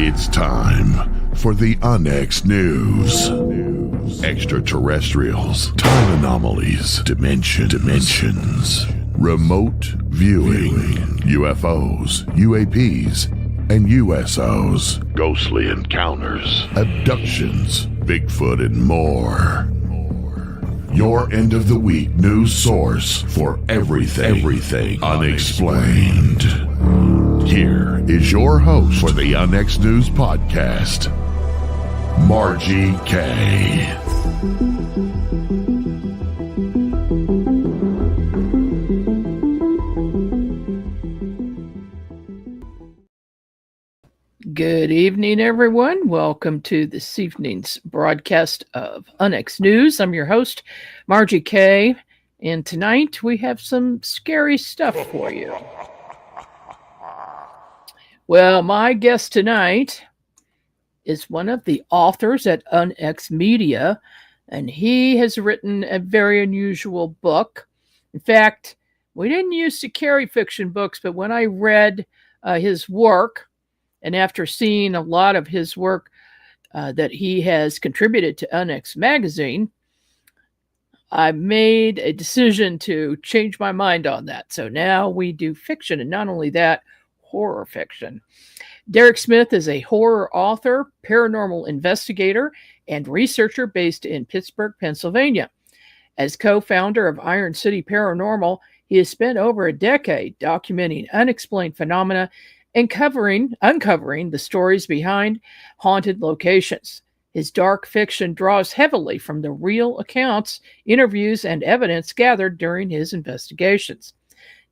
It's time for the Unexed News. Extraterrestrials, time anomalies, dimensions, remote viewing, UFOs, UAPs, and USOs, ghostly encounters, abductions, Bigfoot, and more. Your end of the week news source for everything unexplained. Here is your host for the Unexed News podcast, Margie K. Good evening, everyone. Welcome to this evening's broadcast of Unexed News. I'm your host, Margie K. And tonight we have some scary stuff for you. Well, my guest tonight is one of the authors at Unexed Media, and he has written a very unusual book. In fact, we didn't used to carry fiction books, but when I read his work, and after seeing a lot of his work that he has contributed to Unexed magazine, I made a decision to change my mind on that. So now we do fiction, and not only that, horror fiction. Derrick Smith is a horror author, paranormal investigator, and researcher based in Pittsburgh, Pennsylvania. As co-founder of Iron City Paranormal, he has spent over a decade documenting unexplained phenomena and uncovering the stories behind haunted locations. His dark fiction draws heavily from the real accounts, interviews, and evidence gathered during his investigations.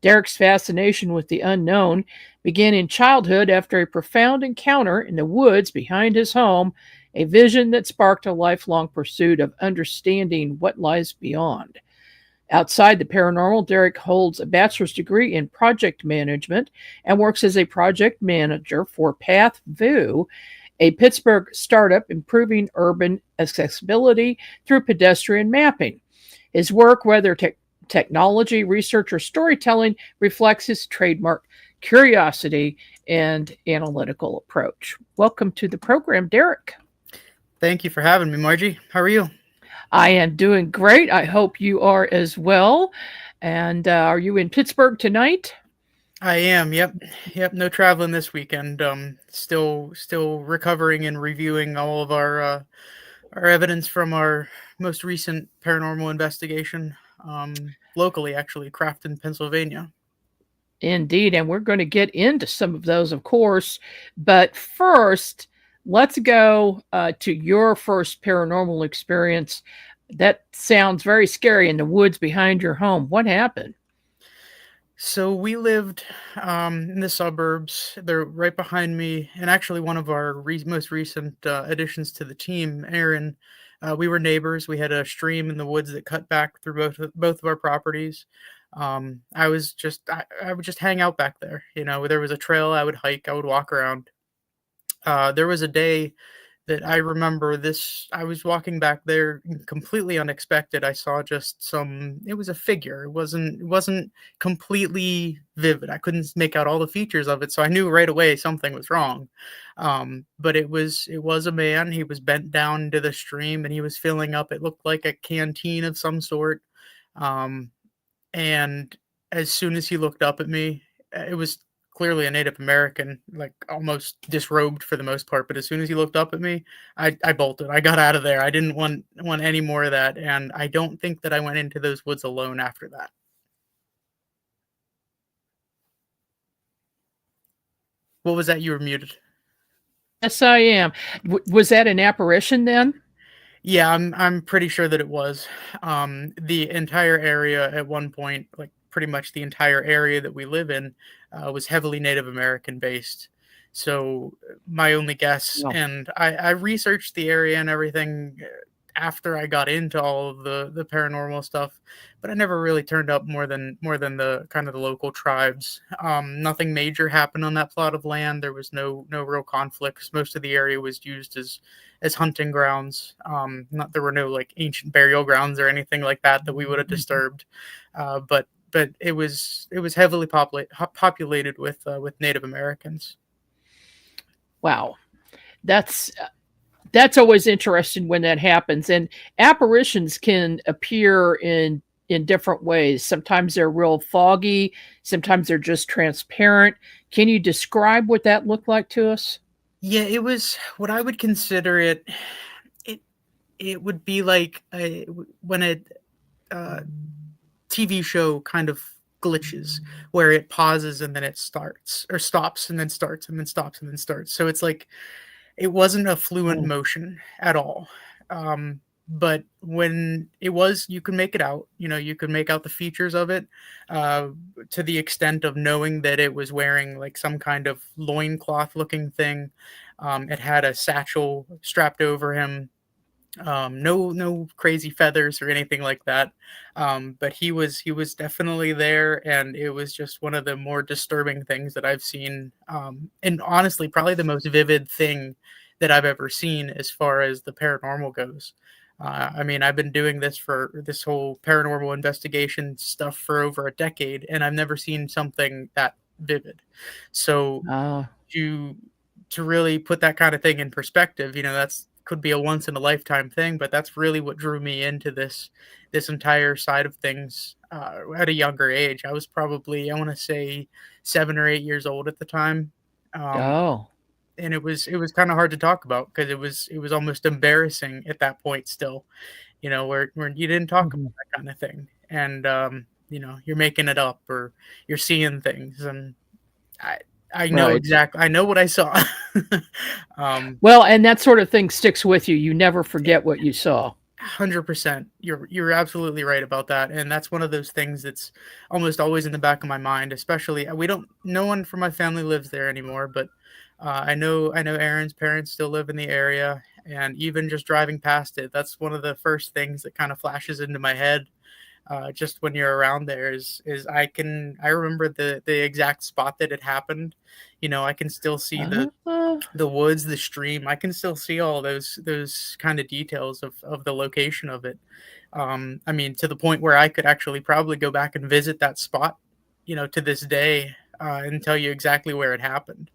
Derrick's fascination with the unknown began in childhood after a profound encounter in the woods behind his home, a vision that sparked a lifelong pursuit of understanding what lies beyond. Outside the paranormal, Derrick holds a bachelor's degree in project management and works as a project manager for PathView, a Pittsburgh startup improving urban accessibility through pedestrian mapping. His work, whether technology, research, or storytelling, reflects his trademark curiosity and analytical approach. Welcome to the program, Derrick. Thank you for having me, Margie. How are you? I am doing great. I hope you are as well. And are you in Pittsburgh tonight? I am. Yep. No traveling this weekend. Still recovering and reviewing all of our evidence from our most recent paranormal investigation. Locally, actually, Crafton, Pennsylvania. Indeed, and we're going to get into some of those, of course. But first, let's go to your first paranormal experience. That sounds very scary, in the woods behind your home. What happened? So we lived in the suburbs. They're right behind me, and actually one of our most recent additions to the team, Aaron. We were neighbors. We had a stream in the woods that cut back through both of our properties. I would just hang out back there. You know, there was a trail I would hike. I would walk around. There was a day that I remember this. I was walking back there completely unexpected. I saw it was a figure. It wasn't completely vivid. I couldn't make out all the features of it. So I knew right away something was wrong. But it was a man. He was bent down into the stream and he was filling up. It looked like a canteen of some sort. And as soon as he looked up at me, it was clearly a Native American, like almost disrobed for the most part. But as soon as he looked up at me, I bolted. I got out of there. I didn't want any more of that. And I don't think that I went into those woods alone after that. What was that? You were muted. Yes, I am. Was that an apparition then? Yeah, I'm pretty sure that it was. The entire area at one point, like pretty much the entire area that we live in, was heavily Native American based. So my only guess, and I researched the area and everything after I got into all of the paranormal stuff, but I never really turned up more than the kind of the local tribes. Nothing major happened on that plot of land. There was no real conflicts. Most of the area was used as hunting grounds. There were no like ancient burial grounds or anything like that we would have disturbed. But it was heavily populated with Native Americans. Wow. That's always interesting when that happens. And apparitions can appear in different ways. Sometimes they're real foggy, sometimes they're just transparent. Can you describe what that looked like to us? Yeah, it was what I would consider it. It it would be like when a uh, TV show kind of glitches, where it pauses and then it starts, or stops and then starts and then stops and then starts. So it's like it wasn't a fluent Mm. motion at all. But when it was, you could make it out. You could make out the features of it, uh, to the extent of knowing that it was wearing like some kind of loincloth looking thing. It had a satchel strapped over him. No crazy feathers or anything like that. But he was definitely there, and it was just one of the more disturbing things that I've seen. And honestly, probably the most vivid thing that I've ever seen as far as the paranormal goes. I mean, I've been doing this whole paranormal investigation stuff for over a decade, and I've never seen something that vivid. So Uh, to to really put that kind of thing in perspective, that's could be a once in a lifetime thing, but that's really what drew me into this entire side of things at a younger age. I was probably, I want to say, 7 or 8 years old at the time. Um, oh. and it was kind of hard to talk about because it was almost embarrassing at that point still, where you didn't talk about Mhm. that kind of thing. And you're making it up, or you're seeing things, and I I know Right. exactly, I know what I saw. um Well, and that sort of thing sticks with you. You never forget what you saw. 100%. You're absolutely right about that, and that's one of those things that's almost always in the back of my mind. Especially, we don't. No one from my family lives there anymore, but I know Aaron's parents still live in the area, and even just driving past it, that's one of the first things that kind of flashes into my head. Just when you're around there, is I remember the exact spot that it happened. I can still see the Uh, the woods, the stream. I can still see all those kind of details of the location of it. I mean, to the point where I could actually probably go back and visit that spot, to this day, and tell you exactly where it happened.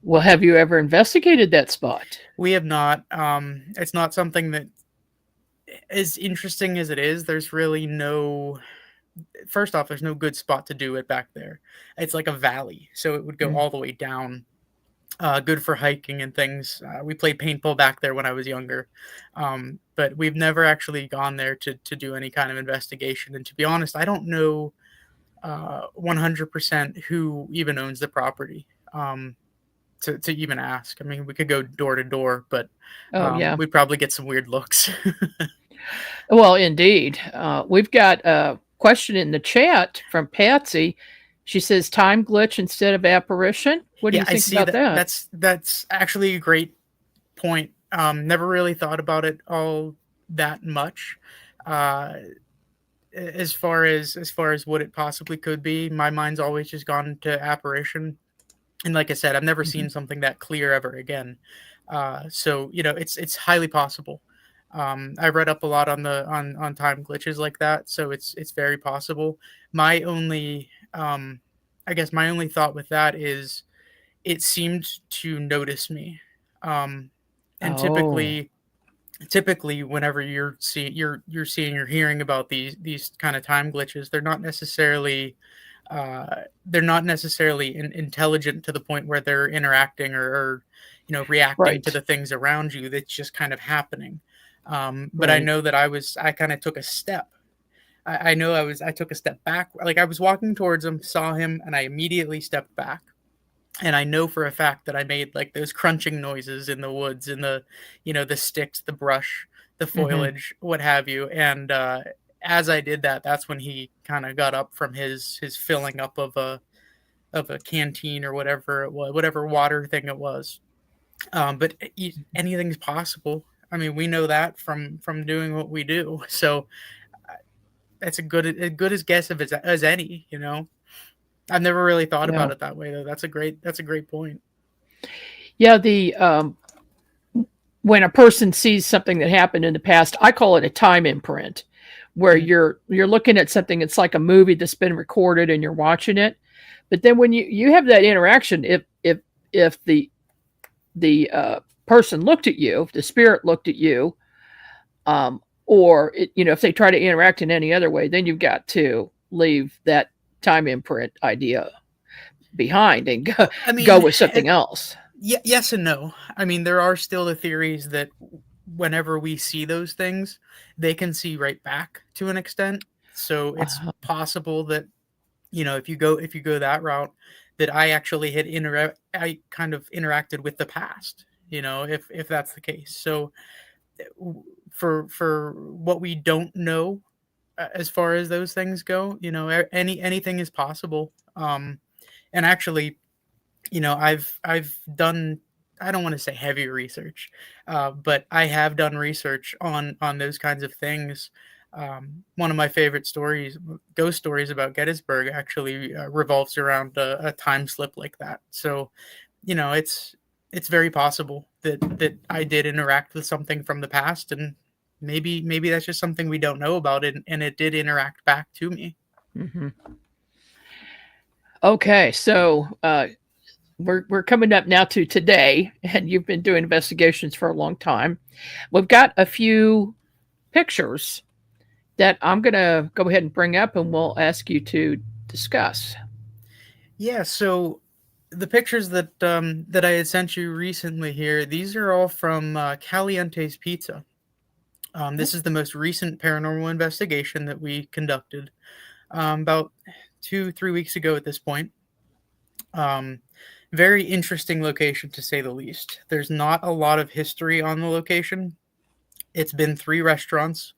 well, have you ever investigated that spot? We have not. It's not something that, as interesting as it is, there's really no. First off, there's no good spot to do it back there. It's like a valley, so it would go Mm. all the way down. Good for hiking and things. We played paintball back there when I was younger, but we've never actually gone there to do any kind of investigation. And to be honest, I don't know 100% who even owns the property, to even ask. I mean, we could go door to door, but Oh, yeah. we'd probably get some weird looks. Well, indeed. We've got a question in the chat from Patsy. She says time glitch instead of apparition. What do Yeah, you I think see about that. that? That's actually a great point. Never really thought about it all that much. Uh, as far as what it possibly could be, my mind's always just gone to apparition. And like I said, I've never Mhm. seen something that clear ever again. So it's highly possible. I read up a lot on time glitches like that, so it's very possible. My only I guess my only thought with that is it seemed to notice me. Um, and Oh, typically whenever you're seeing or hearing about these kind of time glitches, they're not necessarily intelligent to the point where they're interacting, or reacting to right, the things around you. That's just kind of happening. But I right. know that I kind of took a step. I know I took a step back. Like, I was walking towards him, saw him, and I immediately stepped back. And I know for a fact that I made like those crunching noises in the woods, in the sticks, the brush, the Hmm. foliage, what have you. And as I did that, that's when he kind of got up from his filling up of a canteen, or whatever it was, whatever water thing it was. But anything's possible. I mean, we know that from doing what we do. So that's a good as guess of as any. I've never really thought Yeah, about it that way, though. That's a great point. yeah. The when a person sees something that happened in the past, I call it a time imprint, where Mhm. you're looking at something. It's like a movie that's been recorded and you're watching it. But then when you have that interaction, if the the person looked at you, if the spirit looked at you, or if they try to interact in any other way, then you've got to leave that time imprint idea behind and I go mean, with something else. yes and no. I mean, there are still the theories that whenever we see those things, they can see right back to an extent. So it's Uh, possible that if you go that route, that I actually I kind of interacted with the past. If that's the case. So for what we don't know, as far as those things go, anything is possible. And actually, I've done, I don't want to say heavy research, but I have done research on those kinds of things. One of my favorite stories, ghost stories about Gettysburg, actually revolves around a time slip like that. So, it's very possible that I did interact with something from the past, and maybe that's just something we don't know about it, and it did interact back to me. mm-hmm. Okay, so we're coming up now to today, and you've been doing investigations for a long time. We've got a few pictures that I'm going to go ahead and bring up, and we'll ask you to discuss. Yeah, so the pictures that I had sent you recently here, these are all from Caliente's Pizza. This is the most recent paranormal investigation that we conducted about 2-3 weeks ago at this point. Very interesting location, to say the least. There's not a lot of history on the location. It's been 3 restaurants,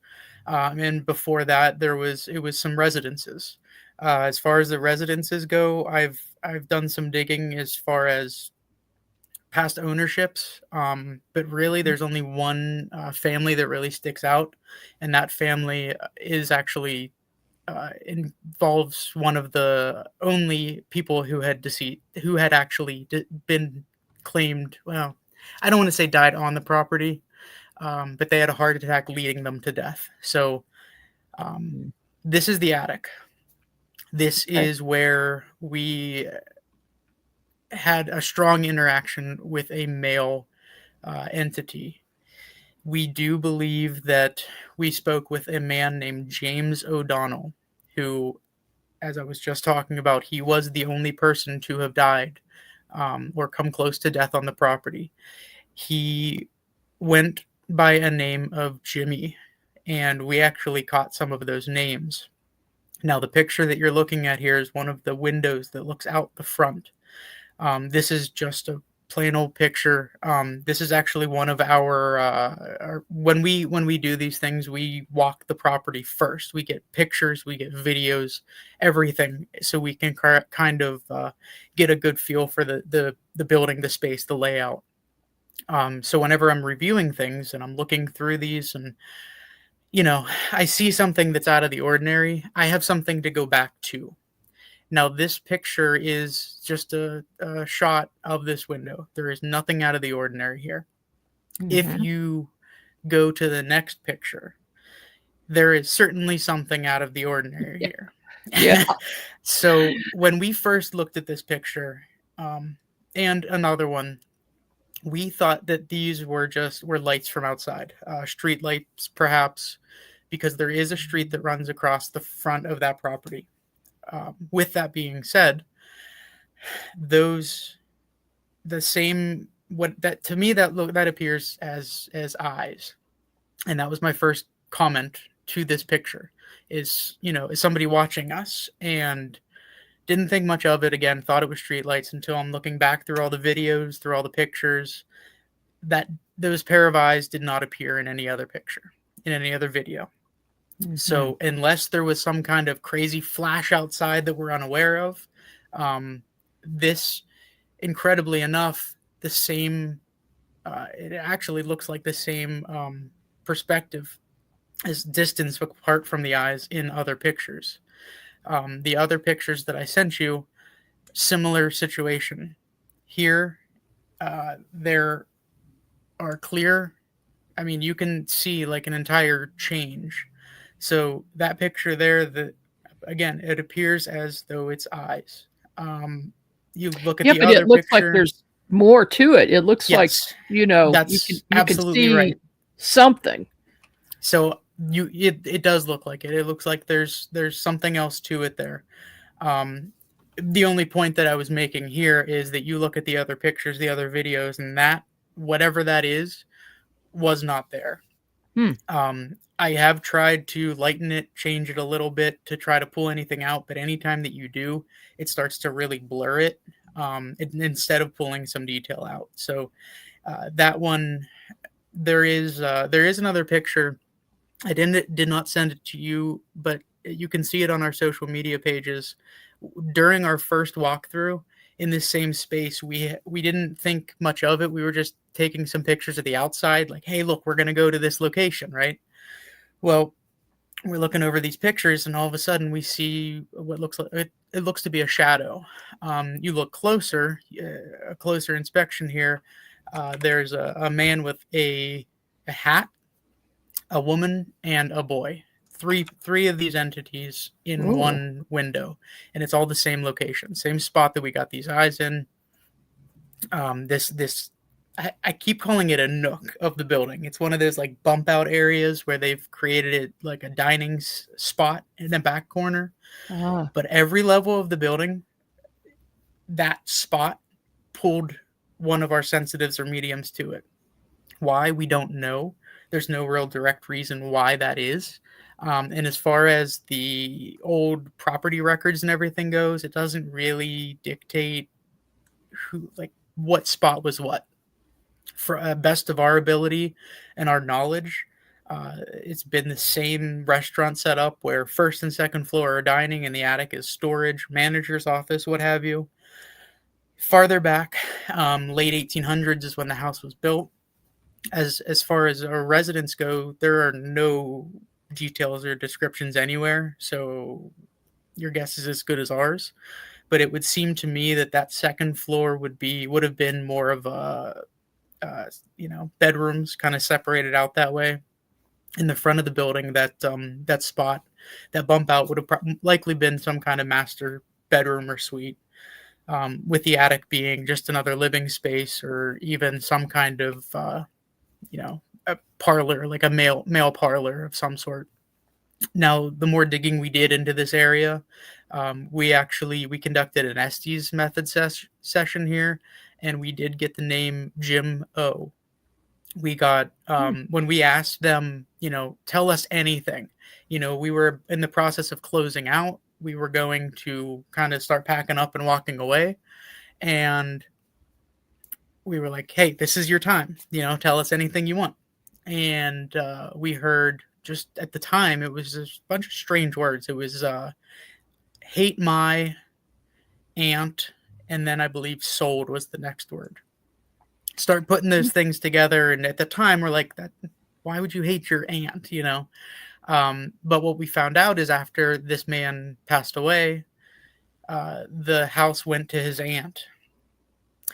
and before that, it was some residences. As far as the residences go, I've done some digging as far as past ownerships, but really, there's only one family that really sticks out, and that family is actually involves one of the only people who had actually been claimed. Well, I don't want to say died on the property, but they had a heart attack leading them to death. So this is the attic. This Okay. is where we had a strong interaction with a male entity. We do believe that we spoke with a man named James O'Donnell, who, as I was just talking about, he was the only person to have died or come close to death on the property. He went by a name of Jimmy, and we actually caught some of those names. Now, the picture that you're looking at here is one of the windows that looks out the front. This is just a plain old picture. This is actually one of our when we do these things, we walk the property first. We get pictures, we get videos, everything, so we can kind of get a good feel for the building, the space, the layout. So whenever I'm reviewing things and I'm looking through these, and I see something that's out of the ordinary, I have something to go back to. Now, this picture is just a shot of this window. There is nothing out of the ordinary here. If Mm-hmm. you go to the next picture, there is certainly something out of the ordinary Yeah. here. Yeah. So when we first looked at this picture, and another one, we thought that these were lights from outside, street lights perhaps, because there is a street that runs across the front of that property. With that being said, those the same what that to me that appears as eyes, and that was my first comment to this picture. Is somebody watching us, and didn't think much of it, again, thought it was streetlights, until I'm looking back through all the videos, through all the pictures, that those pair of eyes did not appear in any other picture, in any other video. Mm-hmm. So unless there was some kind of crazy flash outside that we're unaware of, this, incredibly enough, the same, it actually looks like the same perspective as distance apart from the eyes in other pictures. The other pictures that I sent you, similar situation. Here, there are clear, I mean, you can see like an entire change. So that picture there, again, it appears as though it's eyes. You look at Yeah, the but it other looks like picture. more to it. It looks like, Yes, you know, that's you can absolutely see right. something. So it does look like it. It looks like there's something else to it there. Um, the only point that I was making here is that you look at the other pictures, the other videos, and that whatever that is was not there. Hmm. I have tried to lighten it, change it a little bit to try to pull anything out, but anytime that you do, it starts to really blur it, instead of pulling some detail out. So that one, there is another picture. I did not send it to you, but you can see it on our social media pages. During our first walkthrough in this same space, we didn't think much of it. We were just taking some pictures of the outside, like, hey, look, we're gonna go to this location, right? Well, we're looking over these pictures, and all of a sudden we see what looks like it looks to be a shadow. You look closer, a closer inspection here. There's a man with a hat, a woman, and a boy. Three of these entities in Oh. one window, and it's all the same location, same spot that we got these eyes in. This I keep calling it a nook of the building. It's one of those like bump out areas where they've created it like a dining spot in the back corner. Ah. But every level of the building, that spot pulled one of our sensitives or mediums to it. Why, we don't know. There's no real direct reason why that is. And as far as the old property records and everything goes, it doesn't really dictate who, like, what spot was what. For best of our ability and our knowledge, it's been the same restaurant setup where first and second floor are dining and the attic is storage, manager's office, what have you. Farther back, late 1800s is when the house was built. As far as our residents go, there are no details or descriptions anywhere, so your guess is as good as ours. But it would seem to me that that second floor would have been more of a bedrooms kind of separated out that way. In the front of the building, that spot, that bump out would have likely been some kind of master bedroom or suite, with the attic being just another living space or even some kind of a parlor, like a male parlor of some sort. Now, the more digging we did into this area, we conducted an Estes method session here, and we did get the name Jim O. We got when we asked them, tell us anything. We were in the process of closing out. We were going to kind of start packing up and walking away, and we were like, hey, this is your time. Tell us anything you want. And we heard, just at the time, it was a bunch of strange words. It was hate my aunt, and then I believe sold was the next word. Start putting those things together, and at the time we're like, that, why would you hate your aunt? But what we found out is after this man passed away, the house went to his aunt.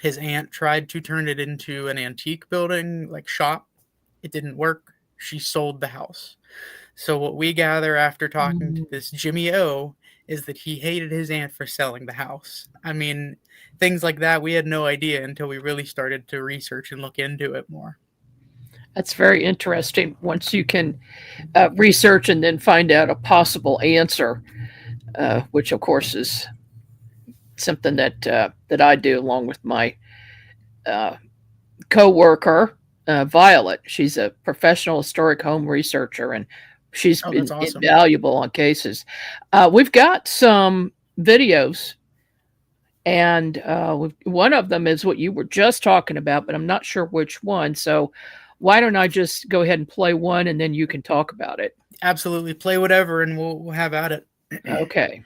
His aunt tried to turn it into an antique building, like shop. It didn't work. She sold the house. So what we gather after talking to this Jimmy O is that he hated his aunt for selling the house. I mean, things like that, we had no idea until we really started to research and look into it more. That's very interesting. Once you can research and then find out a possible answer, which of course is something that I do along with my co-worker, Violet. She's a professional historic home researcher, and she's been awesome. invaluable on cases. We've got some videos, and one of them is what you were just talking about, but I'm not sure which one. So why don't I just go ahead and play one, and then you can talk about it? Absolutely. Play whatever, and we'll have at it. Okay.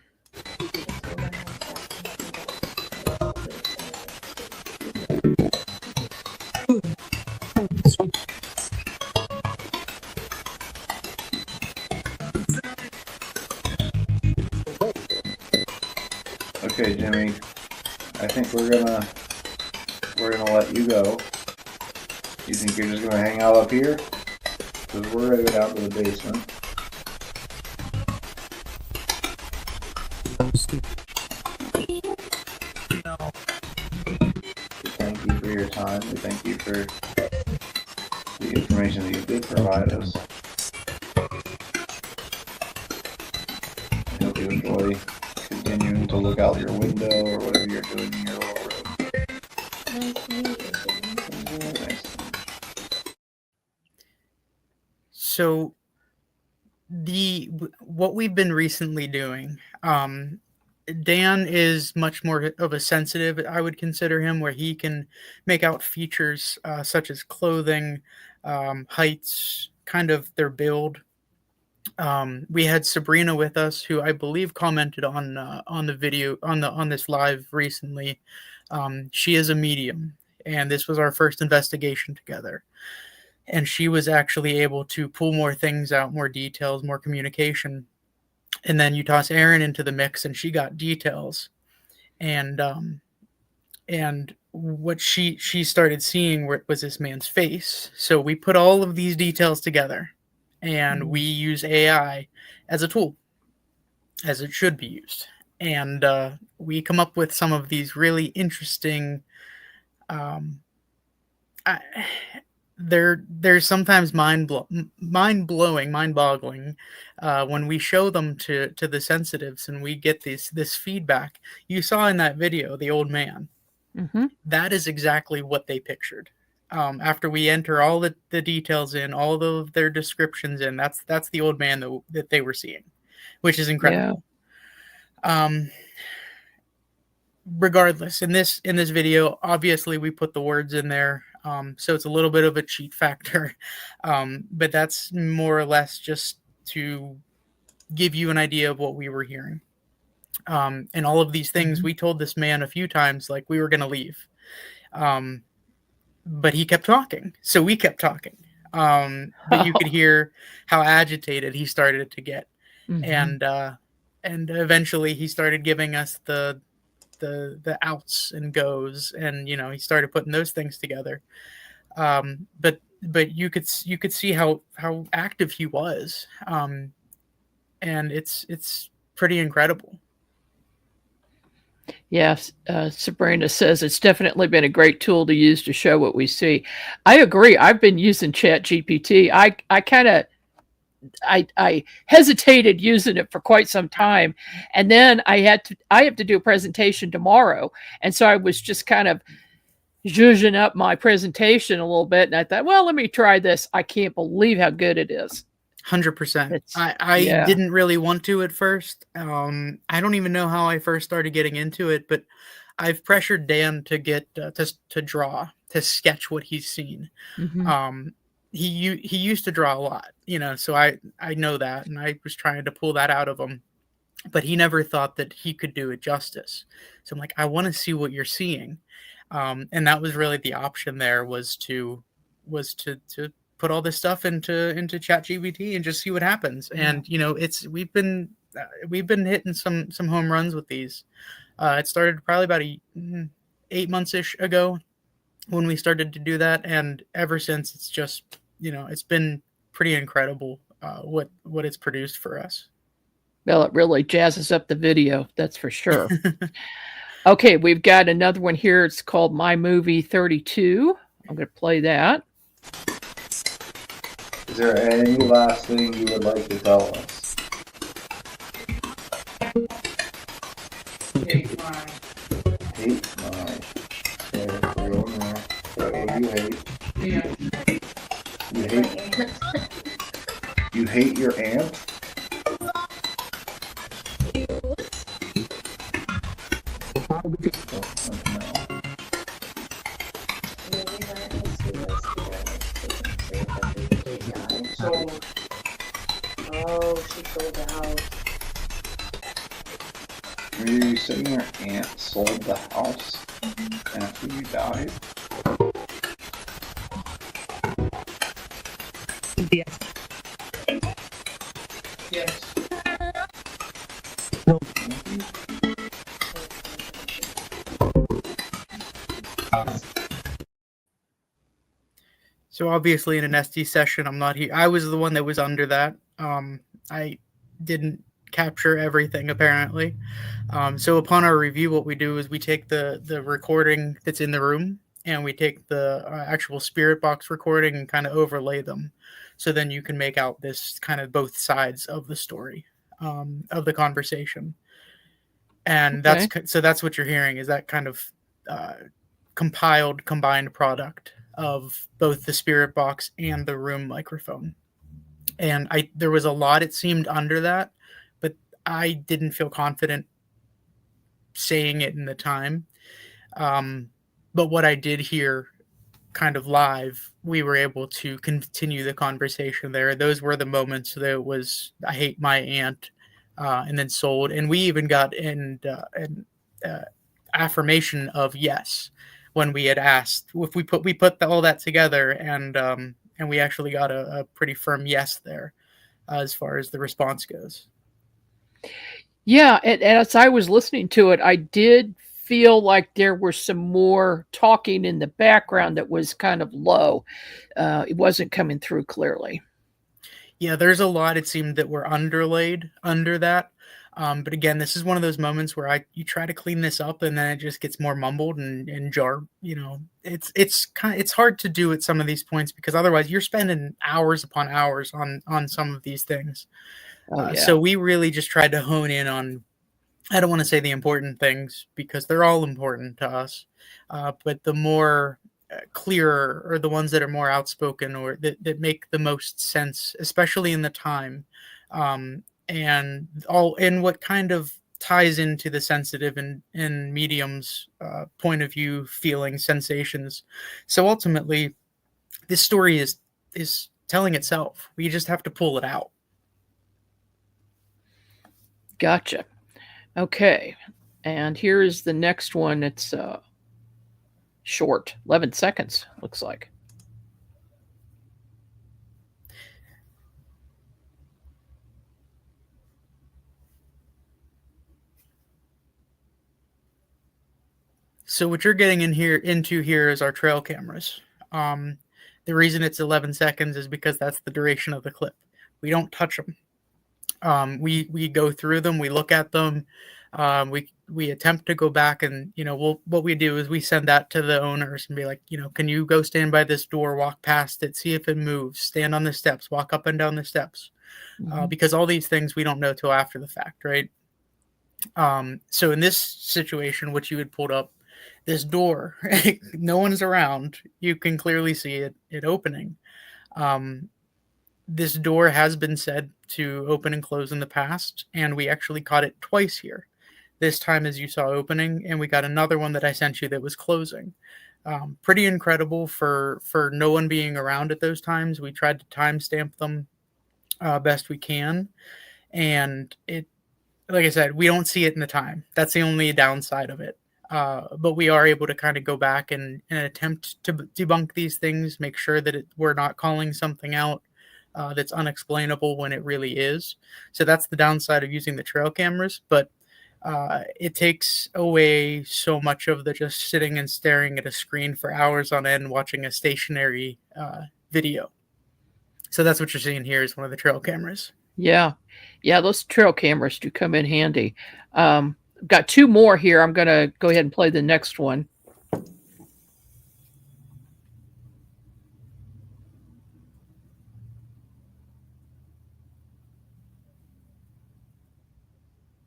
Okay, Jimmy, I think we're gonna let you go. You think you're just gonna hang out up here? Because we're gonna go down to the basement. Thank you for your time. We thank you for the information that you did provide us. I hope you enjoy continuing to look out your window or whatever you're doing in your little room. So what we've been recently doing, Dan is much more of a sensitive, I would consider him, where he can make out features such as clothing, heights, kind of their build. We had Sabrina with us, who I believe commented on the video on this live recently. She is a medium, and this was our first investigation together. And she was actually able to pull more things out, more details, more communication. And then you toss Erin into the mix, and she got details. And what she started seeing was this man's face. So we put all of these details together, and we use AI as a tool, as it should be used. And we come up with some of these really interesting. They're sometimes mind-boggling when we show them to the sensitives, and we get this feedback. You saw in that video the old man. Mm-hmm. That is exactly what they pictured. After we enter all the details in, all of their descriptions in, that's the old man that they were seeing, which is incredible. Yeah. Regardless, in this video, obviously we put the words in there, so it's a little bit of a cheat factor, but that's more or less just to give you an idea of what we were hearing. And all of these things, we told this man a few times, like we were going to leave, but he kept talking, so we kept talking. But you could hear how agitated he started to get, and eventually he started giving us the outs and goes, and he started putting those things together. But you could see how active he was, and it's pretty incredible. Yes, Sabrina says it's definitely been a great tool to use to show what we see. I agree. I've been using ChatGPT. I hesitated using it for quite some time, and then I have to do a presentation tomorrow, and so I was just kind of zhuzhing up my presentation a little bit, and I thought, well, let me try this. I can't believe how good it is. 100%. I didn't really want to at first. I don't even know how I first started getting into it, but I've pressured Dan to get to draw, to sketch what he's seen. He used to draw a lot, so I know that, and I was trying to pull that out of him, but he never thought that he could do it justice. So I'm like, I want to see what you're seeing, and that was really the option there, was to put all this stuff into ChatGPT and just see what happens. And we've been hitting some home runs with these. It started probably about 8 months-ish ago when we started to do that, and ever since it's just it's been pretty incredible what it's produced for us. Well, it really jazzes up the video, that's for sure. Okay, we've got another one here. It's called My Movie 32. I'm going to play that. Is there any last thing you would like to tell us? Hate mine. There, we're going there. What do you hate? Yeah. You hate your aunt? She sold the house. Are you saying your aunt sold the house after you died? Yes. Yes. So obviously in an SD session, I'm not here. I was the one that was under that. I didn't capture everything apparently. So upon our review, what we do is we take the recording that's in the room and we take the actual spirit box recording and kind of overlay them. So then you can make out this kind of both sides of the story, of the conversation. And Okay. that's what you're hearing, is that kind of combined product of both the spirit box and the room microphone. And there was a lot, it seemed, under that, but I didn't feel confident saying it in the time. But what I did hear kind of live, we were able to continue the conversation there. Those were the moments that it was, I hate my aunt, and then sold. And we even got an affirmation of yes when we had asked if we put all that together, and we actually got a pretty firm yes there, as far as the response goes. Yeah, and as I was listening to it, I did feel like there was some more talking in the background that was kind of low. It wasn't coming through clearly. Yeah, there's a lot, it seemed, that were underlaid under that. But again, this is one of those moments where you try to clean this up, and then it just gets more mumbled and jar. It's hard to do at some of these points, because otherwise you're spending hours upon hours on some of these things. Oh, yeah. So we really just tried to hone in on, I don't want to say the important things, because they're all important to us, but the more clearer, or the ones that are more outspoken, or that make the most sense, especially in the time, and what kind of ties into the sensitive and medium's point of view, feeling, sensations. So ultimately, this story is telling itself. We just have to pull it out. Gotcha. Okay. And here is the next one. It's short, 11 seconds, looks like. So what you're getting into here is our trail cameras. The reason it's 11 seconds is because that's the duration of the clip. We don't touch them. We go through them, we look at them, we attempt to go back, and what we do is we send that to the owners and be like, can you go stand by this door, walk past it, see if it moves, stand on the steps, walk up and down the steps, because all these things we don't know till after the fact, right? So in this situation, what you had pulled up, this door, no one's around, you can clearly see it opening. This door has been said to open and close in the past, and we actually caught it twice here. This time, as you saw, opening, and we got another one that I sent you that was closing. Pretty incredible for no one being around at those times. We tried to timestamp them best we can, and it, like I said, we don't see it in the time. That's the only downside of it. But we are able to kind of go back and attempt to debunk these things, make sure that we're not calling something out that's unexplainable when it really is. So that's the downside of using the trail cameras, but it takes away so much of the just sitting and staring at a screen for hours on end watching a stationary video. So that's what you're seeing here, is one of the trail cameras. Yeah, those trail cameras do come in handy. I've got two more here. I'm going to go ahead and play the next one.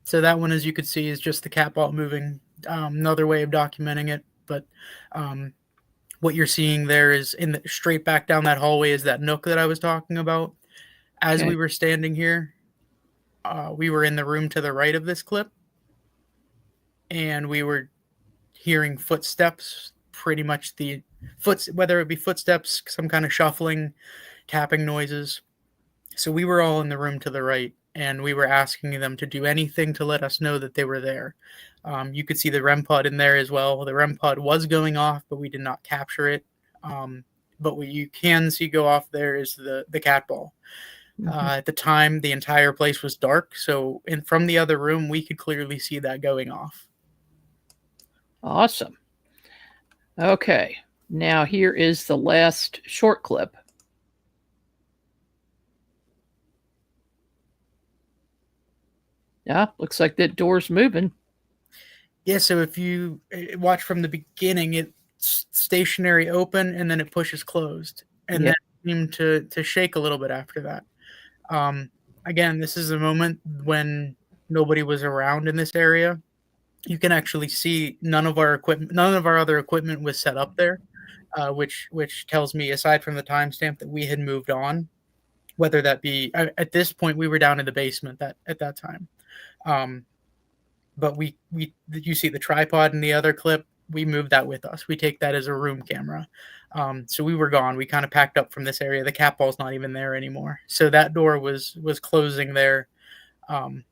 So that one, as you could see, is just the cat ball moving. Another way of documenting it, but what you're seeing there is straight back down that hallway is that nook that I was talking about. As we were standing here, we were in the room to the right of this clip, and we were hearing footsteps, pretty much whether it be footsteps, some kind of shuffling, tapping noises. So we were all in the room to the right, and we were asking them to do anything to let us know that they were there. You could see the REM pod in there as well. The REM pod was going off, but we did not capture it. But what you can see go off there is the cat ball. At the time, the entire place was dark, so from the other room, we could clearly see that going off. Awesome. Okay, now here is the last short clip. Yeah, looks like that door's moving. Yeah, so if you watch from the beginning, stationary open, and then it pushes closed, and Yeah. then it seemed to shake a little bit after that. Again, this is a moment when nobody was around in this area. You can actually see none of our other equipment was set up there, which tells me, aside from the timestamp, that we had moved on. Whether that be at this point, we were down in the basement at that time. But you see the tripod in the other clip. We moved that with us. We take that as a room camera. So we were gone. We kind of packed up from this area. The cat ball's not even there anymore. So that door was closing there, on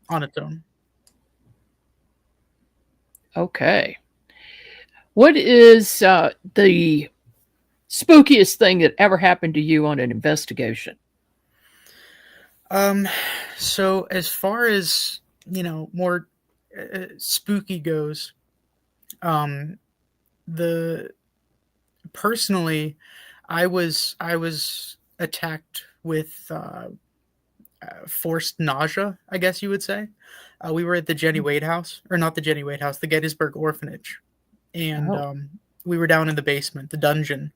its own. Okay. What is the spookiest thing that ever happened to you on an investigation? So as far as more spooky goes, the personally, I was attacked with forced nausea, I guess you would say. We were at the Jenny Wade house, or not the Jenny Wade house, the Gettysburg Orphanage, and Oh. we were down in the basement, the dungeon.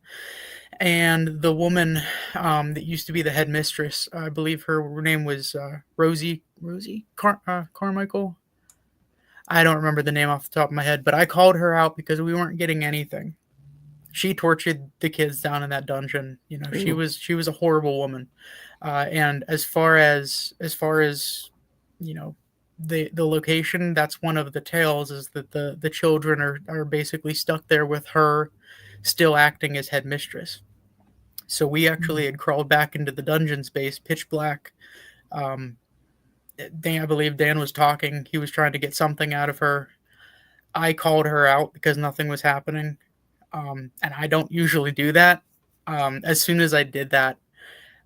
And the woman that used to be the headmistress, I believe her name was Rosie Carmichael. I don't remember the name off the top of my head, but I called her out because we weren't getting anything. She tortured the kids down in that dungeon. She Ooh. was a horrible woman. And as far as the location, that's one of the tales, is that the children are basically stuck there with her still acting as headmistress. So we actually had crawled back into the dungeon space, pitch black. I believe Dan was talking. He was trying to get something out of her. I called her out because nothing was happening. And I don't usually do that. As soon as I did that,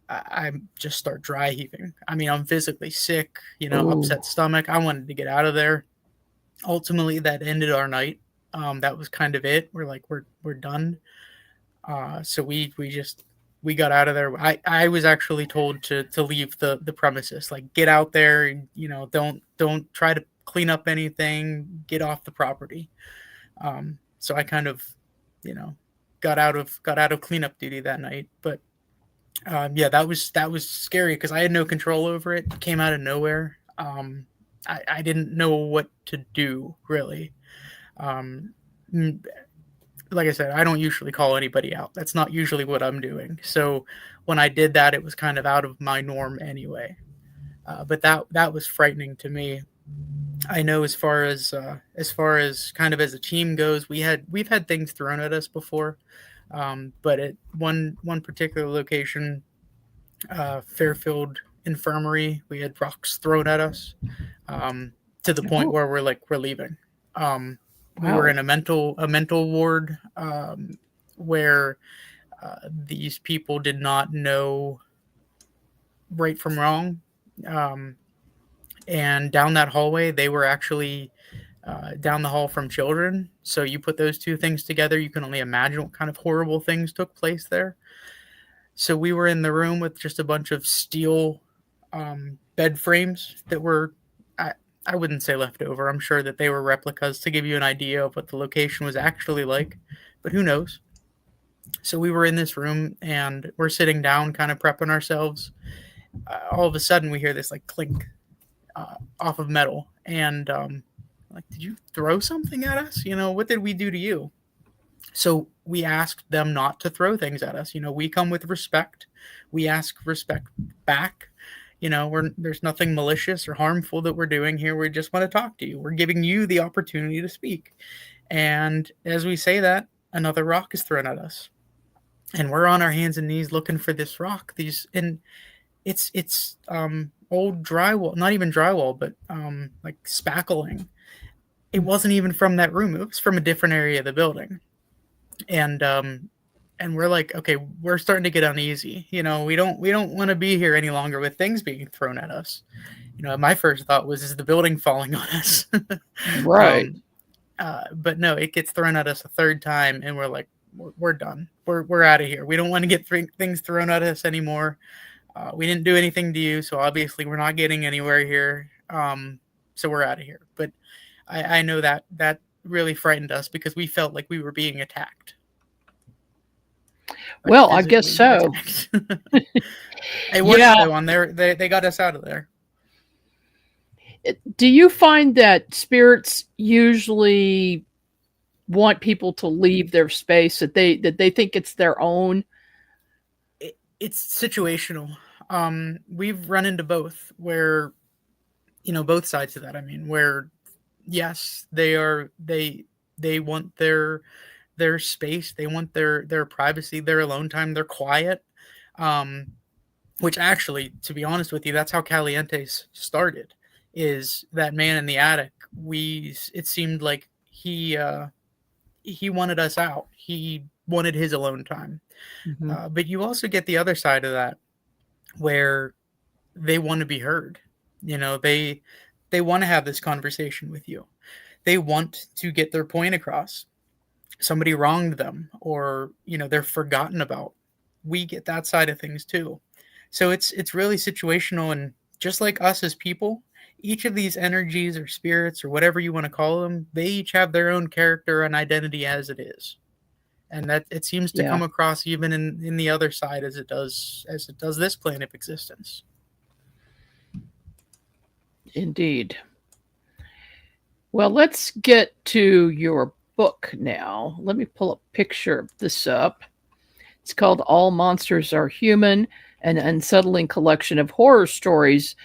I just start dry heaving. I mean, I'm physically sick, upset stomach. I wanted to get out of there. Ultimately, that ended our night. That was kind of it. We're like, we're done. So we got out of there. I was actually told to leave the premises, like get out there, and don't try to clean up anything, get off the property. So I kind of, got out of cleanup duty that night. But yeah, that was scary because I had no control over it. It came out of nowhere. I didn't know what to do, really. Like I said, I don't usually call anybody out. That's not usually what I'm doing. So when I did that, it was kind of out of my norm anyway. But that was frightening to me. I know as far as kind of as a team goes, we've had things thrown at us before, but at one particular location, Fairfield Infirmary, we had rocks thrown at us, to the point where we're leaving. We were in a mental ward, where these people did not know right from wrong. And down that hallway, they were actually down the hall from children. So you put those two things together, you can only imagine what kind of horrible things took place there. So we were in the room with just a bunch of steel bed frames that were, I wouldn't say leftover. I'm sure that they were replicas to give you an idea of what the location was actually like, but who knows? So we were in this room and we're sitting down, kind of prepping ourselves. All of a sudden, we hear this like clink off of metal, and like, did you throw something at us? What did we do to you? So we asked them not to throw things at us. We come with respect. We ask respect back. There's nothing malicious or harmful that we're doing here. We just want to talk to you. We're giving you the opportunity to speak. And as we say that, another rock is thrown at us. And we're on our hands and knees looking for this rock. It's old drywall, not even drywall, but like spackling. It wasn't even from that room. It was from a different area of the building. And we're like, okay, we're starting to get uneasy. We don't want to be here any longer with things being thrown at us. My first thought was, is the building falling on us? Right. But no, it gets thrown at us a third time, and we're like, we're done. We're out of here. We don't want to get things thrown at us anymore. We didn't do anything to you, so obviously we're not getting anywhere here. So we're out of here. But I know that really frightened us because we felt like we were being attacked. Like Well, I guess so. It worked Yeah. though. They got us out of there. Do you find that spirits usually want people to leave their space, that they think it's their own? It's situational. We've run into both, where both sides of that. I mean, where yes, they want their space, they want their privacy, their alone time, their quiet. Which actually, to be honest with you, that's how Calientes started. Is that man in the attic? It seemed like he wanted us out. He wanted his alone time. Mm-hmm. But you also get the other side of that, where they want to be heard. They want to have this conversation with you. They want to get their point across. Somebody wronged them, or they're forgotten about. We get that side of things too. So it's really situational, and just like us as people, each of these energies or spirits or whatever you want to call them, they each have their own character and identity as it is. And that it seems to come across even in the other side as it does this plane of existence. Indeed. Well, let's get to your book now. Let me pull a picture of this up. It's called All Monsters Are Human, an unsettling collection of horror stories,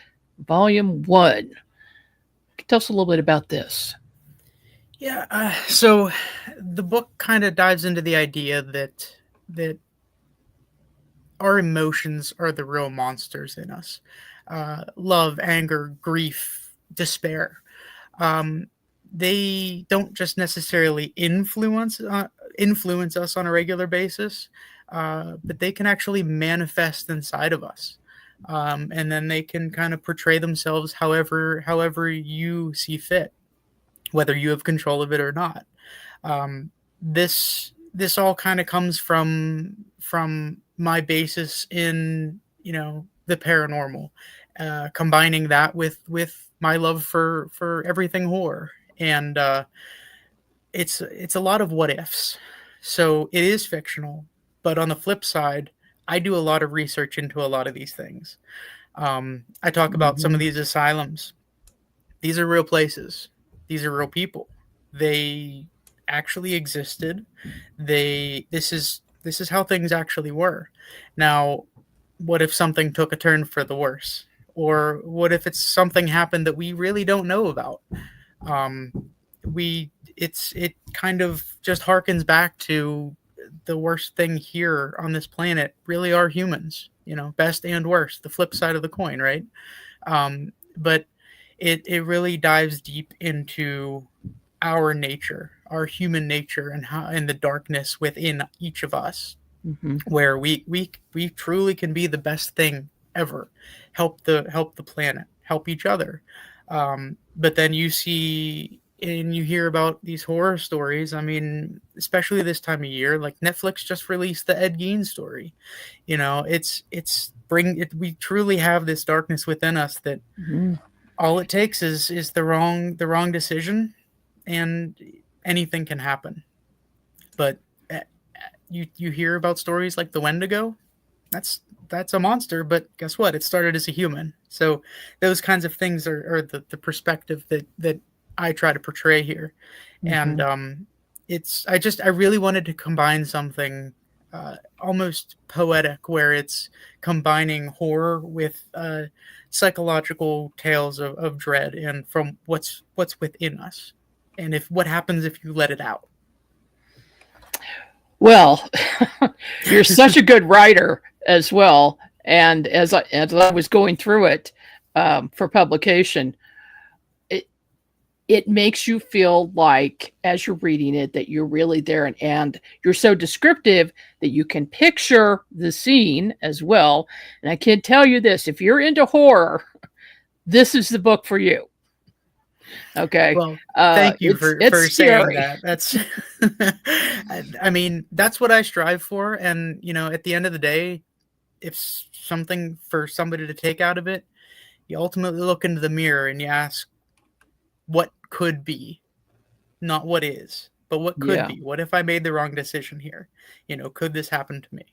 Volume 1. Tell us a little bit about this. Yeah, so the book kind of dives into the idea that our emotions are the real monsters in us. Love, anger, grief, despair. They don't just necessarily influence us on a regular basis, but they can actually manifest inside of us. And then they can kind of portray themselves however you see fit, whether you have control of it or not. This all kind of comes from my basis in the paranormal, combining that with my love for everything horror, and it's a lot of what ifs. So it is fictional, but on the flip side, I do a lot of research into a lot of these things. I talk about some of these asylums. These are real places. These are real people. They actually existed. This is how things actually were. Now, what if something took a turn for the worse? Or what if it's something happened that we really don't know about? It kind of just harkens back to the worst thing here on this planet really are humans, best and worst, the flip side of the coin, right? But it really dives deep into our nature, our human nature, and the darkness within each of us, where we truly can be the best thing ever, help the planet, help each other. But then you see and you hear about these horror stories. I mean, especially this time of year, like Netflix just released the Ed Gein story. We truly have this darkness within us that all it takes is the wrong decision, and anything can happen. But you hear about stories like the Wendigo. That's a monster, but guess what? It started as a human. So those kinds of things are the perspective that I try to portray here. And I really wanted to combine something almost poetic, where it's combining horror with psychological tales of dread, and from what's within us, and what happens if you let it out. Well, you're such a good writer as well. And as I was going through it for publication, it makes you feel like, as you're reading it, that you're really there, and you're so descriptive that you can picture the scene as well. And I can tell you this: if you're into horror, this is the book for you. Okay. Well, thank you for saying that. That's, I mean, that's what I strive for. And, at the end of the day, if something for somebody to take out of it, you ultimately look into the mirror and you ask, what could be? not what is, but what could Yeah. be. What if I made the wrong decision here? Could this happen to me?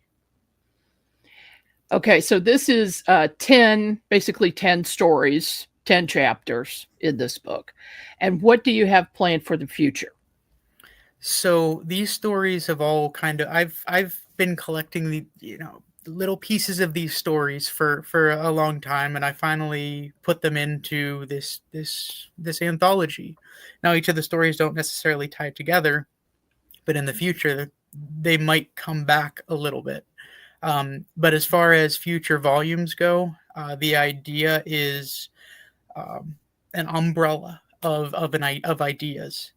Okay, so this is 10, basically 10 stories, 10 chapters in this book. And what do you have planned for the future? So these stories have all kind of I've been collecting the little pieces of these stories for a long time, and I finally put them into this anthology. Now each of the stories don't necessarily tie together, but in the future they might come back a little bit. But as far as future volumes go, the idea is um, an umbrella of ideas.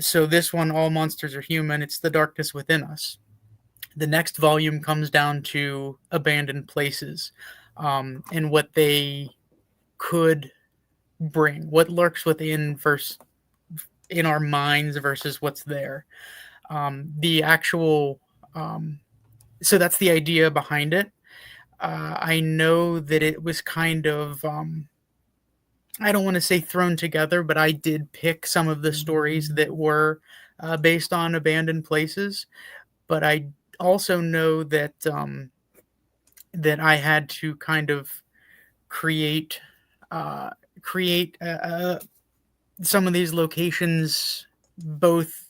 So this one, All Monsters Are Human. It's the darkness within us. The next volume comes down to abandoned places, and what they could bring, what lurks within versus in our minds versus what's there. The actual so that's the idea behind it. I know that it was kind of I don't want to say thrown together, but I did pick some of the stories that were based on abandoned places. But I also know that I had to kind of create uh, create some of these locations both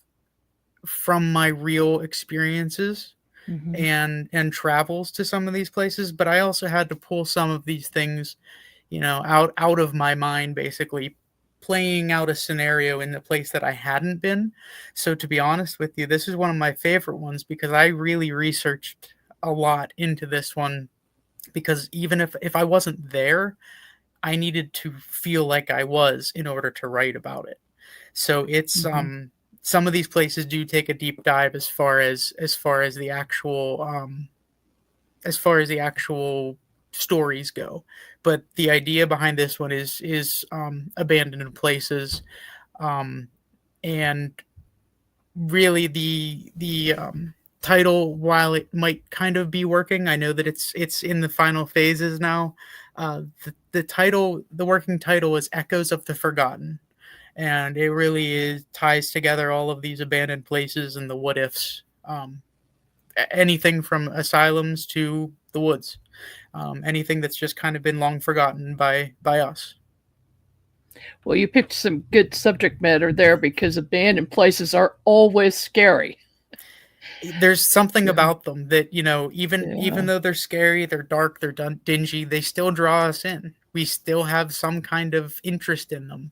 from my real experiences Mhm. and travels to some of these places, but I also had to pull some of these things out of my mind, basically playing out a scenario in the place that I hadn't been. So to be honest with you, this is one of my favorite ones because I really researched a lot into this one, because even if I wasn't there, I needed to feel like I was in order to write about it. So it's Mhm. some of these places do take a deep dive as far as the actual stories go. But the idea behind this one is abandoned places, um, and really the title, while it might kind of be working, I know that it's in the final phases now. The title, the working title, is Echoes of the Forgotten, and it really ties together all of these abandoned places and the what ifs. Anything from asylums to the woods, anything that's just kind of been long forgotten by us. Well, you picked some good subject matter there because abandoned places are always scary. There's something Yeah. about them that even Yeah. though they're scary, they're dark, they're dingy, they still draw us in. We still have some kind of interest in them,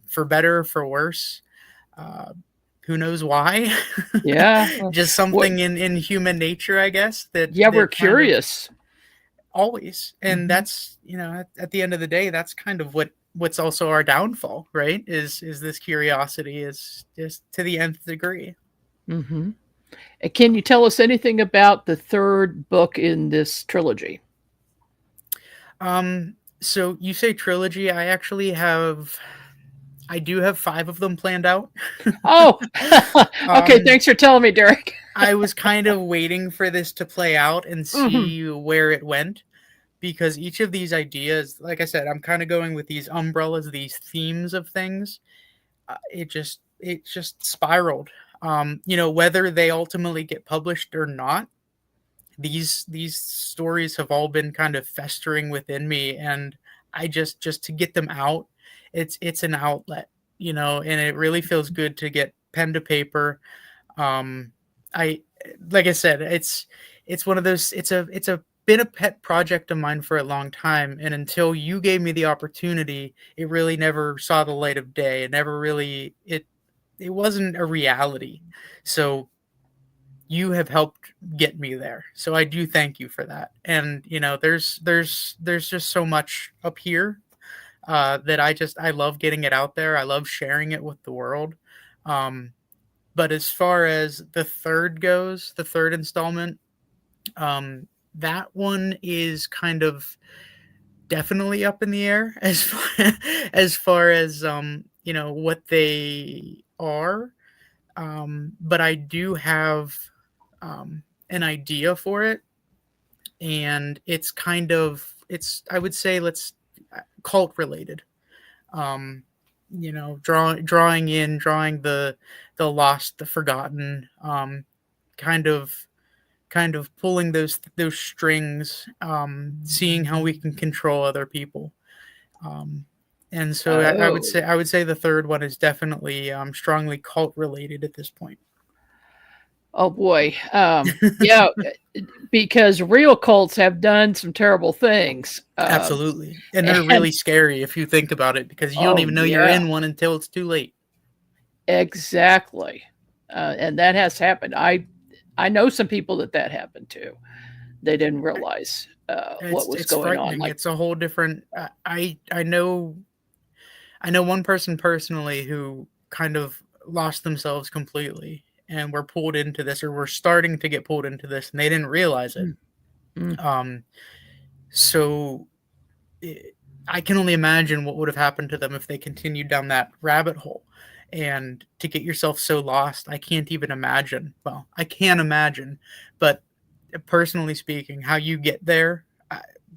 for better or for worse. Uh, who knows why? Yeah. Just What? something in human nature, I guess, that Yeah, we're that kind of curious. always. And Mhm. that's at the end of the day, that's kind of what's also our downfall, right? Is this curiosity is just to the nth degree. Mhm. And can you tell us anything about the third book in this trilogy? So you say trilogy, I do have 5 of them planned out. Oh, okay. um Thanks for telling me, Derek. I was kind of waiting for this to play out and Mhm. see where it went, because each of these ideas, like I said, I'm kind of going with these umbrellas, these themes of things. It just spiraled. Whether they ultimately get published or not, these stories have all been kind of festering within me, and I just to get them out, it's an outlet, and it really feels good to get pen to paper. um I Like I said, it's one of those, it's a been a pet project of mine for a long time, and until you gave me the opportunity, it really never saw the light of day. It never really it wasn't a reality. So you have helped get me there, so I do thank you for that. And there's just so much up here, that I love getting it out there. I love sharing it with the world. um but as far as the third goes, the third installment, um that one is kind of definitely up in the air as far as what they are. But I do have an idea for it, and it's I would say, let's cult related. um drawing the lost, the forgotten, kind of pulling those strings, seeing how we can control other people. And so I would Oh. say the third one is definitely strongly cult related at this point. Oh boy. Yeah, because real cults have done some terrible things. Absolutely. And they're really scary if you think about it, because you don't Oh even know you're yeah, in one until it's too late. exactly. And that has happened. I know some people that happened to. They didn't realize what was It's going on. frightening. Like, It's a whole different. I know one person personally who kind of lost themselves completely and were pulled into this, or were starting to get pulled into this, and they didn't realize it. mm, So I can only imagine what would have happened to them if they continued down that rabbit hole. And to get yourself so lost, I can't even imagine. Well, I can imagine, but personally speaking, how you get there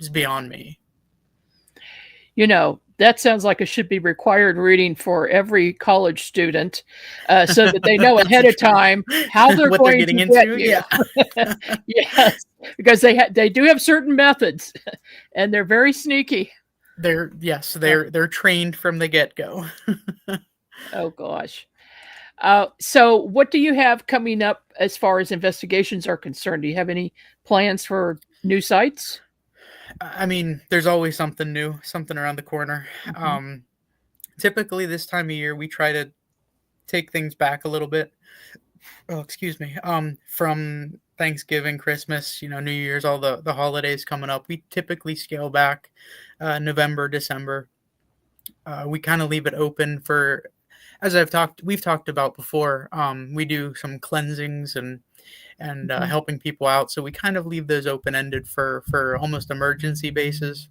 is beyond me. that sounds like it should be required reading for every college student, so that they know ahead of time how they're What they're going getting to get into, you. yeah. Yes, because they do have certain methods, and they're very sneaky. They're trained from the get-go. Oh gosh. So what do you have coming up as far as investigations are concerned? Do you have any plans for new sites? I mean, there's always something new, something around the corner. Mhm. Typically this time of year, we try to take things back a little bit. Oh, excuse me. From Thanksgiving, Christmas, New Year's, all the holidays coming up, we typically scale back November, December. We kind of leave it open for, as we've talked about before. We do some cleansings and Mhm. helping people out, so we kind of leave those open ended for almost emergency basis.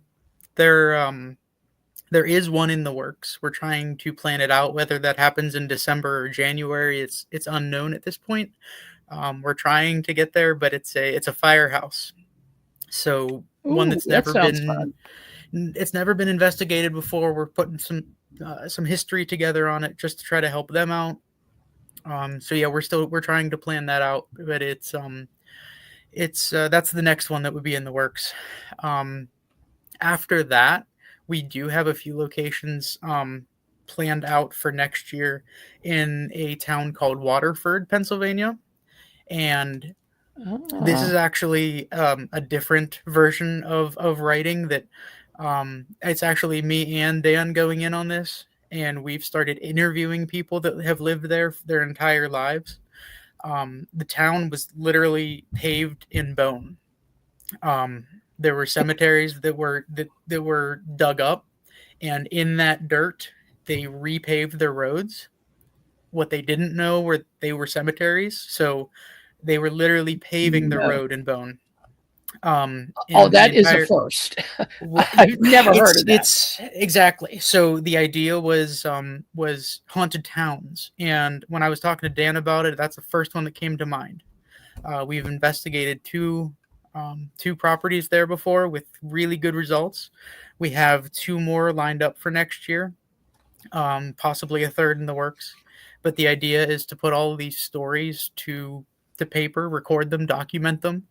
There is one in the works. We're trying to plan it out. Whether that happens in December or January, it's unknown at this point. We're trying to get there, but it's a firehouse. So one Ooh, that's that never sounds been fun. it's never been investigated before. We're putting some history together on it just to try to help them out. So yeah, we're trying to plan that out, but it's that's the next one that would be in the works. Um, After that, we do have a few locations planned out for next year in a town called Waterford, Pennsylvania. And this Ah, is actually a different version of writing that it's actually me and Dan going in on this. And we've started interviewing people that have lived there their entire lives. The town was literally paved in bone. Um, there were cemeteries that were dug up, and in that dirt, they repaved their roads. What they didn't know were they were cemeteries, so they were literally paving the no. road in bone. Oh, And the that is a entire first. I've never heard of that. it's exactly. So the idea was haunted towns, and when I was talking to Dan about it, that's the first one that came to mind. We've investigated two properties there before with really good results. We have two more lined up for next year, possibly a third in the works. But the idea is to put all of these stories to paper, record them, document them,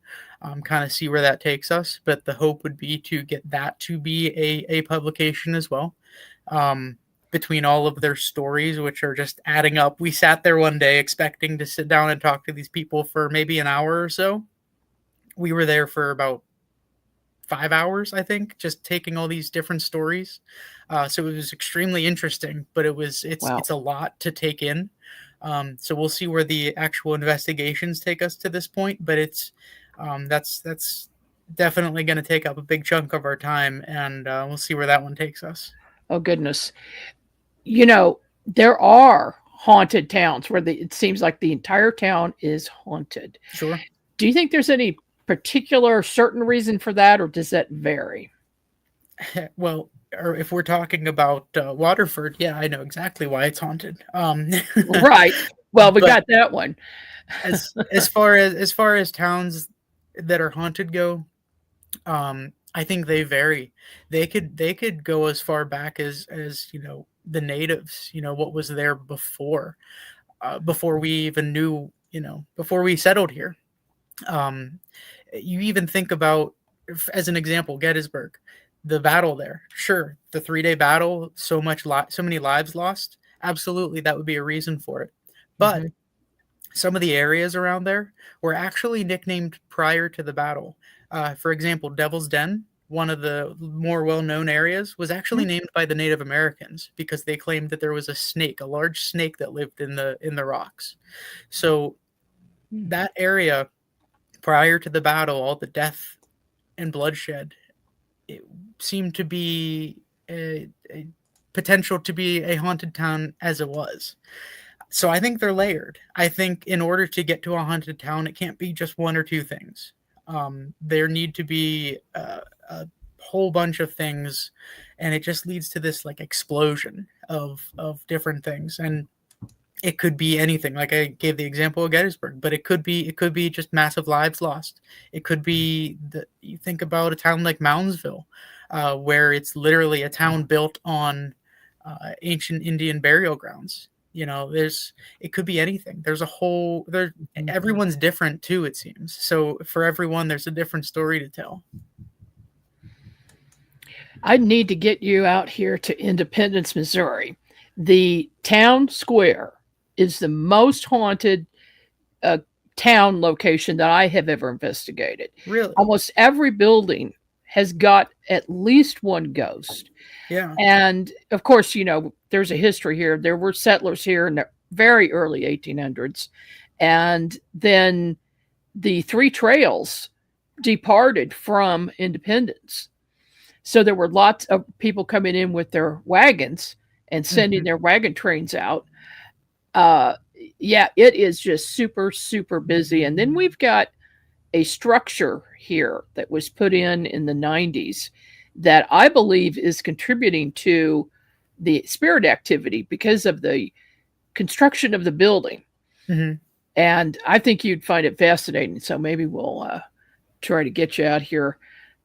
kind of see where that takes us. But the hope would be to get that to be a publication as well. Between all of their stories, which are just adding up. We sat there one day expecting to sit down and talk to these people for maybe an hour or so. We were there for about 5 hours, I think, just taking all these different stories. So it was extremely interesting, but Wow. it's a lot to take in. So we'll see where the actual investigations take us to this point, but that's definitely going to take up a big chunk of our time, and we'll see where that one takes us. Oh goodness. There are haunted towns where it seems like the entire town is haunted. Sure. Do you think there's any particular certain reason for that, or does that vary? Well, or if we're talking about Waterford, yeah, I know exactly why it's haunted. Right. Well, we But got that one. as far as towns that are haunted go, I think they vary. They could go as far back as the natives, what was there before, before we even knew, before we settled here. You even think about, as an example, Gettysburg, the battle there. Sure, the 3-day battle, so many lives lost. Absolutely, that would be a reason for it. But Mhm. some of the areas around there were actually nicknamed prior to the battle. For example, Devil's Den, one of the more well-known areas, was actually named by the Native Americans because they claimed that there was a large snake that lived in the rocks. So that area, prior to the battle, all the death and bloodshed, it seemed to be a potential to be a haunted town as it was. So I think they're layered. I think in order to get to a haunted town, it can't be just one or two things. There need to be a whole bunch of things, and it just leads to this like explosion of different things. And it could be anything. Like I gave the example of Gettysburg, but it could be just massive lives lost. It could be you think about a town like Moundsville, where it's literally a town built on ancient Indian burial grounds. It could be anything. Everyone's different too, it seems. So for everyone, there's a different story to tell. I need to get you out here to Independence, Missouri. The town square is the most haunted town location that I have ever investigated. Really? Almost every building has got at least one ghost. Yeah. And of course, there's a history here. There were settlers here in the very early 1800s. And then the three trails departed from Independence. So there were lots of people coming in with their wagons and sending their wagon trains out. Yeah, it is just super, super busy. And then we've got a structure here that was put in the 90s that I believe is contributing to the spirit activity because of the construction of the building. Mm-hmm. And I think you'd find it fascinating. So maybe we'll try to get you out here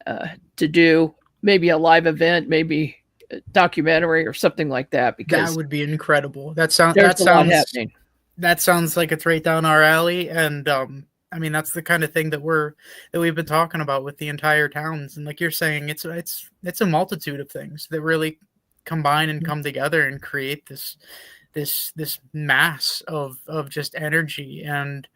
to do maybe a live event, maybe a documentary or something like that. Because that would be incredible. there's a lot happening. That sounds like it's right down our alley. And I mean, that's the kind of thing that we've been talking about with the entire towns. And like you're saying, it's a multitude of things that really combine and come together and create this mass of just energy. And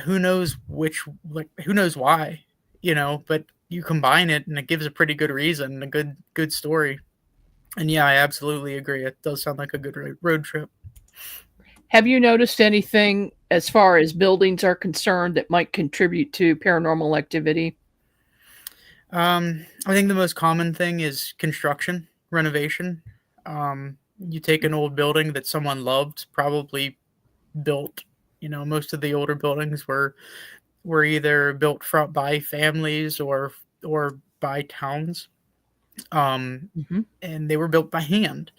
who knows who knows why, but you combine it and it gives a pretty good reason, a good story. And yeah, I absolutely agree. It does sound like a good road trip. Have you noticed anything as far as buildings are concerned that might contribute to paranormal activity? I think the most common thing is construction, renovation. You take an old building that someone loved, probably built, most of the older buildings were either built by families or by towns. And they were built by hand.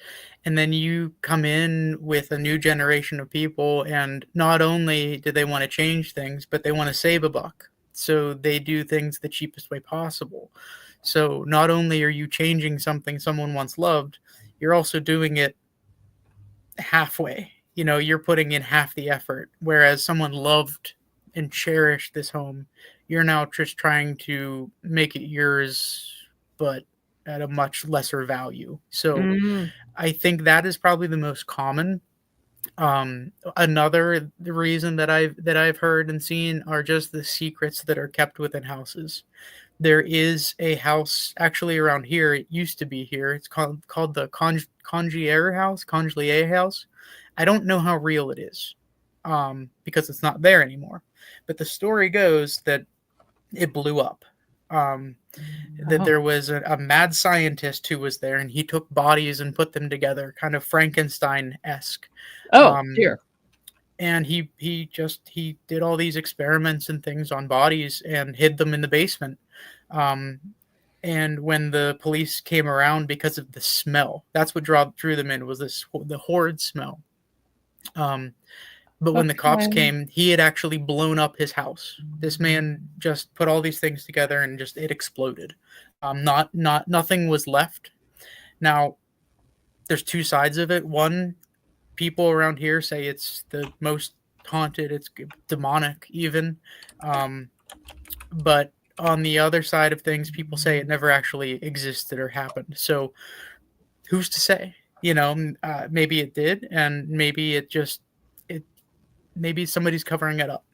And then you come in with a new generation of people, and not only do they want to change things, but they want to save a buck. So they do things the cheapest way possible. So not only are you changing something someone once loved, you're also doing it halfway. You're putting in half the effort, whereas someone loved and cherished this home, you're now just trying to make it yours, but at a much lesser value. So I think that is probably the most common. Another reason that I've heard and seen are just the secrets that are kept within houses. There is a house actually around here. It used to be here. It's called the Congier house. I don't know how real it is, because it's not there anymore. But the story goes that it blew up. That there was a mad scientist who was there, and he took bodies and put them together, kind of Frankenstein-esque. Dear. And he did all these experiments and things on bodies and hid them in the basement. And when the police came around, because of the smell, that's what drew them in, was the horrid smell. But when the cops came, he had actually blown up his house. This man just put all these things together and it exploded. Nothing was left. Now, there's two sides of it. One, people around here say it's the most haunted, it's demonic even. But on the other side of things, people say it never actually existed or happened. So who's to say? Maybe it did, and maybe maybe somebody's covering it up.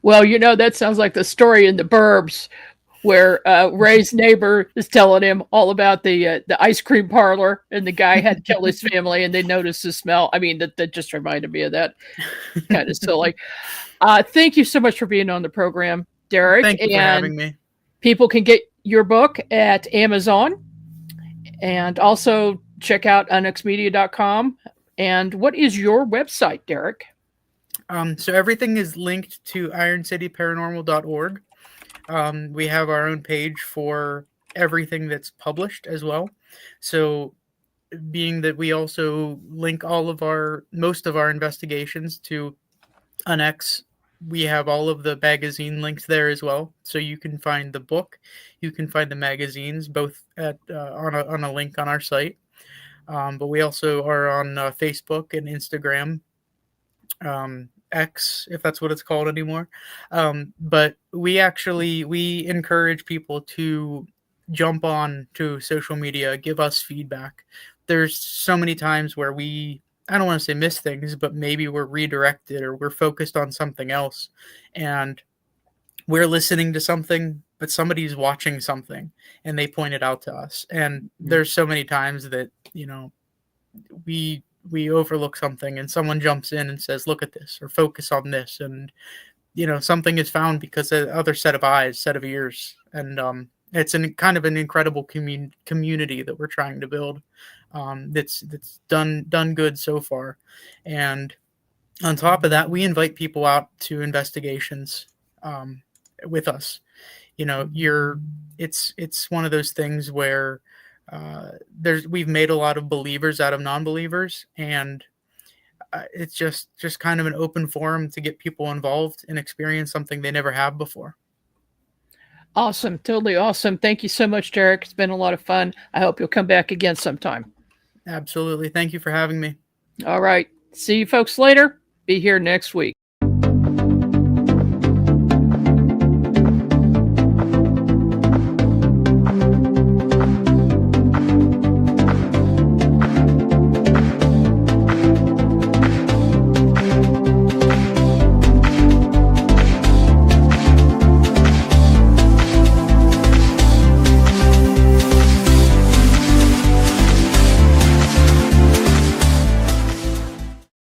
Well, that sounds like the story in the Burbs where Ray's neighbor is telling him all about the ice cream parlor, and the guy had killed his family, and they noticed the smell. I mean, that just reminded me of that. Kind of silly. Thank you so much for being on the program, Derrick. Thank you for having me. People can get your book at Amazon, and also check out unxmedia.com. And what is your website, Derrick? So everything is linked to ironcityparanormal.org. We have our own page for everything that's published as well. So being that we also link most of our investigations to UNX, we have all of the magazine links there as well. So you can find the book, you can find the magazines, both on a link on our site. But we also are on Facebook and Instagram, X, if that's what it's called anymore. But we encourage people to jump on to social media, give us feedback. There's so many times where I don't want to say miss things, but maybe we're redirected or we're focused on something else, and we're listening to something, but somebody's watching something and they point it out to us. And there's so many times that, we overlook something and someone jumps in and says, look at this, or focus on this. And, something is found because of the other set of eyes, set of ears. And it's kind of an incredible community that we're trying to build. That's done good so far. And on top of that, we invite people out to investigations with us. It's one of those things where we've made a lot of believers out of non-believers, and it's just kind of an open forum to get people involved and experience something they never have before. Awesome. Totally awesome. Thank you so much, Derrick. It's been a lot of fun. I hope you'll come back again sometime. Absolutely. Thank you for having me. All right. See you folks later. Be here next week.